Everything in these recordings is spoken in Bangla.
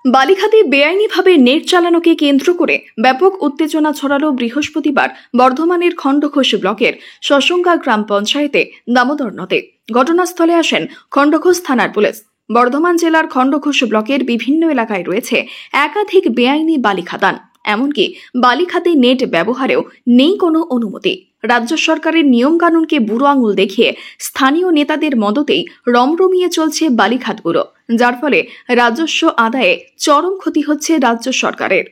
বালিখাতে বেআইনিভাবে নেট চালানোকে কেন্দ্র করে ব্যাপক উত্তেজনা ছড়ালো বৃহস্পতিবার বর্ধমানের খণ্ডঘোষ ব্লকের সসঙ্গা গ্রাম পঞ্চায়েতে দামোদর নদে। ঘটনাস্থলে আসেন খণ্ডঘোষ থানার পুলিশ। বর্ধমান জেলার খণ্ডঘোষ ব্লকের বিভিন্ন এলাকায় রয়েছে একাধিক বেআইনি বালি খাদান, এমনকি বালি খাতে নেট ব্যবহারেও নেই কোনো অনুমতি। রাজ্য সরকারের নিয়ম কানুনকে বুড়ো আঙুল দেখিয়ে স্থানীয় নেতাদের মদতেই রমরমিয়ে চলছে বালিখাতগুলো, যার ফলে রাজস্ব আদায়ে চরম ক্ষতি হচ্ছে রাজ্য সরকারের।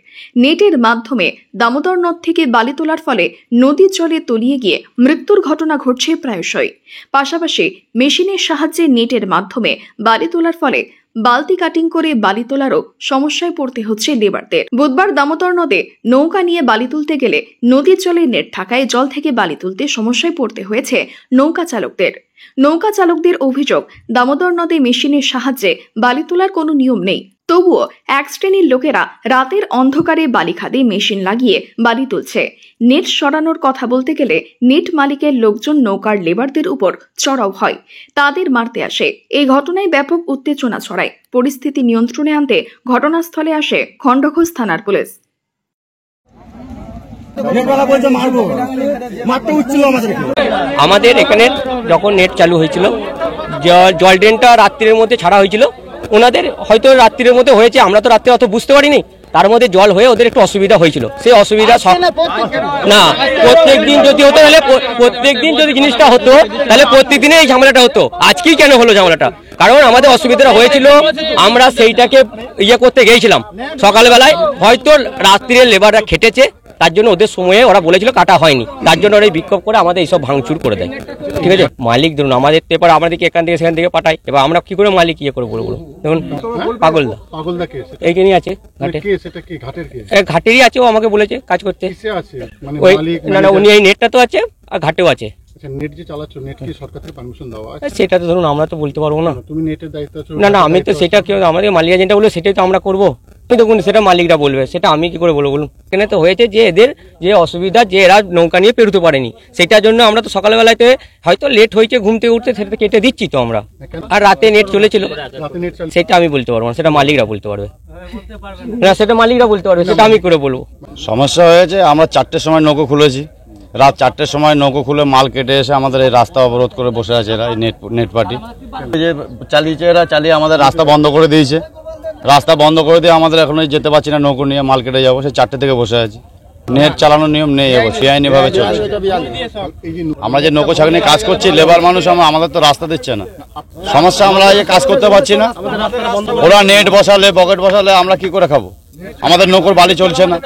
নেটের মাধ্যমে দামোদর নদ থেকে বালি তোলার ফলে নদীর জলে তলিয়ে গিয়ে মৃত্যুর ঘটনা ঘটছে প্রায়শই। পাশাপাশি মেশিনের সাহায্যে নেটের মাধ্যমে বালি তোলার ফলে বালতি কাটিং করে বালি তোলারও সমস্যায় পড়তে হচ্ছে লেবারদের। বুধবার দামোদর নদে নৌকা নিয়ে বালি তুলতে গেলে নদীর জলে নেট থাকায় জল থেকে বালি তুলতে সমস্যায় পড়তে হয়েছে নৌকা চালকদের অভিযোগ, দামোদর নদে মেশিনের সাহায্যে বালি তোলার কোনো নিয়ম নেই, তবুও এক শ্রেণীর লোকেরা রাতের অন্ধকারে বালি খাদে মেশিন লাগিয়ে বালি তুলছে। নেট সরানোর কথা বলতে গেলে নেট মালিকের লোকজন নৌকার লেবারদের উপর চড়াও হয়, তাদের মারতে আসে। এই ঘটনায় ব্যাপক উত্তেজনা ছড়ায়। পরিস্থিতি নিয়ন্ত্রণে আনতে ঘটনাস্থলে আসে খণ্ডঘোষ থানার পুলিশ। আমাদের এখানে যখন নেট চালু হয়েছিল, জল ড্রেনটা রাত্রির মধ্যে ছাড়া হয়েছিল। ওনাদের হয়তো রাত্রির মধ্যে হয়েছে, আমরা তো রাত্রে অত বুঝতে পারিনি। তার মধ্যে জল হয়ে ওদের একটু অসুবিধা হয়েছিল। সেই অসুবিধা না, প্রত্যেক দিন যদি হতো তাহলে প্রত্যেক দিন যদি জিনিসটা হতো তাহলে প্রত্যেক দিনে এই ঝামেলাটা হতো। আজকেই কেন হলো ঝামেলাটা? কারণ আমাদের অসুবিধাটা হয়েছিল, আমরা সেইটাকে করতে গিয়েছিলাম সকালবেলায়। হয়তো রাত্রির লেবাররা খেটেছে, তার জন্য ওদের সময়ে ওরা বলেছিল কাটা হয়নি, তার জন্য ওরা বিক্ষোভ করে আমাদের এইসব ভাঙচুর করে দেয়। ঠিক আছে, মালিক ধরুন আমাদের এবার আমাদেরকে এখান থেকে সেখান থেকে পাঠায়, এবার আমরা কি করে মালিক করে বলবো? দেখুন পাগলদা এইখানে আছে, ঘাটেরই আছে, ও আমাকে বলেছে কাজ করতে। ওই না, উনি এই নেটটা তো আছে আর ঘাটেও আছে। সেটা তো ধরুন আমরা তো বলতে পারবো না। না, আমি তো সেটা কি আমাদের মালিক যেটা বলবে সেটাই তো আমরা করবো। দেখুন সেটা মালিকরা বলবে, সেটা আমি কি করে বলবো বলুন? এখানে তো হয়েছে যে এদের যে অসুবিধা, যে এরা নৌকা নিয়ে পেরোতে পারেনি, সেটার জন্য আমরা তো সকালবেলাতে হয়তো লেট হয়েছে ঘুম থেকে উঠতে, সেটা কেটে দিচ্ছি তো আমরা। আর রাতে নেট চলেছিল, সেটা আমি বলতে পারবো না, সেটা মালিকরা বলতে পারবে। না, সেটা মালিকরা বলতে পারবে, সেটা আমি করে বলবো। সমস্যা হয়েছে, আমরা 4টের সময় নৌকো খুলেছি। রাত 4টের সময় নৌকো খুলে মাল কেটে এসে আমাদের এই রাস্তা অবরোধ করে বসে আছে এরা, এই নেট পার্টি যে চালিয়েছে, এরা চালিয়ে আমাদের রাস্তা বন্ধ করে দিয়েছে। রাস্তা বন্ধ করে দিয়ে আমাদের এখন যেতে পারছি না, নৌকো নিয়ে মাল কেটে যাবো। সেই 4টে থেকে বসে আছি। নেট চালানোর নিয়ম নেই, বেআইনি ভাবে চলছে। আমরা যে নৌকো ছাগল নিয়ে কাজ করছি, লেবার মানুষ, আমাদের তো রাস্তা দিচ্ছে না। সমস্যা, আমরা কাজ করতে পারছি না। ওরা নেট বসালে, পকেট বসালে আমরা কি করে খাবো? আমাদের নৌকোর বালি চলছে না,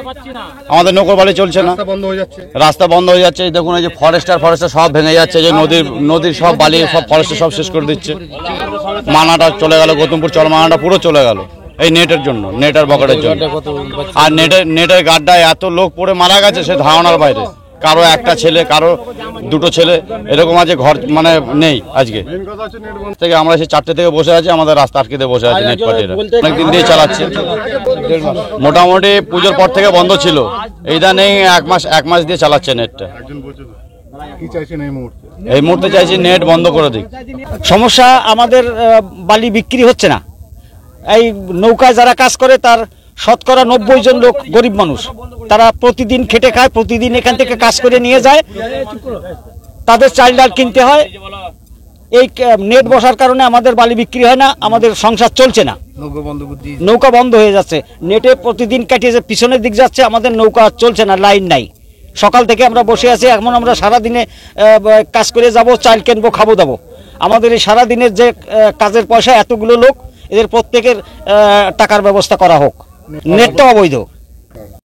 রাস্তা বন্ধ হয়ে যাচ্ছে। দেখুন এই যে ফরেস্টার সব ভেঙে যাচ্ছে, যে নদীর সব বালি সব ফরেস্টার সব শেষ করে দিচ্ছে। মানাটা চলে গেল, গৌতমপুর চর মানাটা পুরো চলে গেল এই নেটের জন্য, নেট আর বকেটের জন্য। আর নেটের গাড্ডায় এত লোক পড়ে মারা গেছে, সে ধারণার বাইরে। কারো একটা ছেলে, কারো দুটো ছেলে, এরকম আছে, ঘর মানে নেই। আজকে থেকে আমরা সেই 4টে থেকে বসে আছি, আমাদের রাস্তা আটকে দিয়ে বসে আছে নেট পার্টিরা। অনেকদিন দিয়ে চালাচ্ছে, মোটামুটি পুজোর পর থেকে বন্ধ ছিল, ইদানিং এক মাস দিয়ে চালাচ্ছে নেটটা। এই মুহূর্তে চাইছি নেট বন্ধ করে দিক। সমস্যা, আমাদের বালি বিক্রি হচ্ছে না। এই নৌকায় যারা কাজ করে তার শতকরা 90 জন লোক গরিব মানুষ, তারা প্রতিদিন খেটে খায়, প্রতিদিন এখান থেকে কাজ করে নিয়ে যায়, তাদের চাল ডাল কিনতে হয়। এই নেট বসার কারণে আমাদের বালি বিক্রি হয় না, আমাদের সংসার চলছে না, নৌকা বন্ধ হয়ে যাচ্ছে। নেটে প্রতিদিন কাটিয়ে যে পিছনের দিক যাচ্ছে, আমাদের নৌকা চলছে না, লাইন নাই। সকাল থেকে আমরা বসে আছি, এখন আমরা সারাদিনে কাজ করে যাব, চাল কিনবো, খাবো দাবো। আমাদের এই সারাদিনের যে কাজের পয়সা, এতগুলো লোক, এদের প্রত্যেকের টাকার ব্যবস্থা করা হোক। নেটটা অবৈধ।